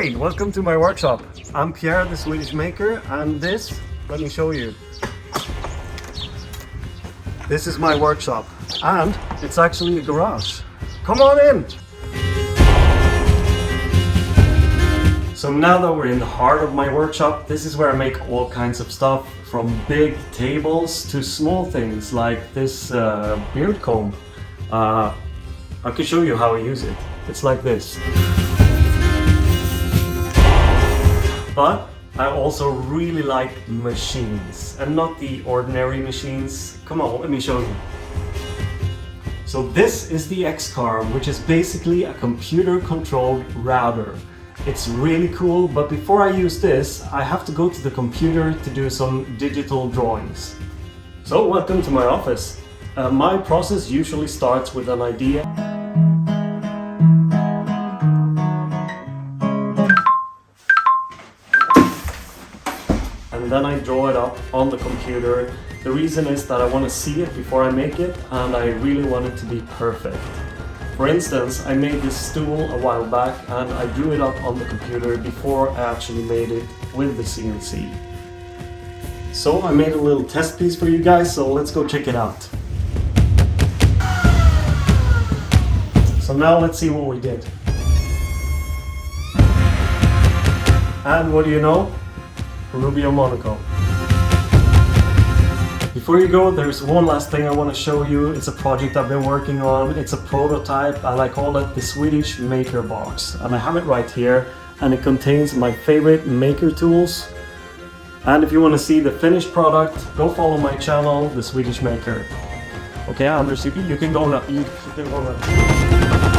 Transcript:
Hi, welcome to my workshop. I'm Pierre, the Swedish Maker, and this, let me show you. This is my workshop, and it's actually a garage. Come on in! So now that we're in the heart of my workshop, this is where I make all kinds of stuff, from big tables to small things like this beard comb. I can show you how I use it. It's like this. But I also really like machines, and not the ordinary machines. Come on, let me show you. So this is the 𝗪𝗪𝗻𝗵, which is basically a computer-controlled router. It's really cool, but before I use this, I have to go to the computer to do some digital drawings. So welcome to my office. My process usually starts with an idea. And then I draw it up on the computer. The reason is that I want to see it before I make it, and I really want it to be perfect. For instance, I made this stool a while back, and I drew it up on the computer before I actually made it with the CNC. So I made a little test piece for you guys, so let's go check it out. So now let's see what we did. And what do you know? Rubio Monocoat. Before you go, there's one last thing I want to show you. It's a project I've been working on. It's a prototype, and I call it the Swedish Maker box. And I have it right here, and it contains my favorite maker tools. And if you want to see the finished product, go follow my channel, the Swedish Maker. Okay, Anders, you can go now. You can go now.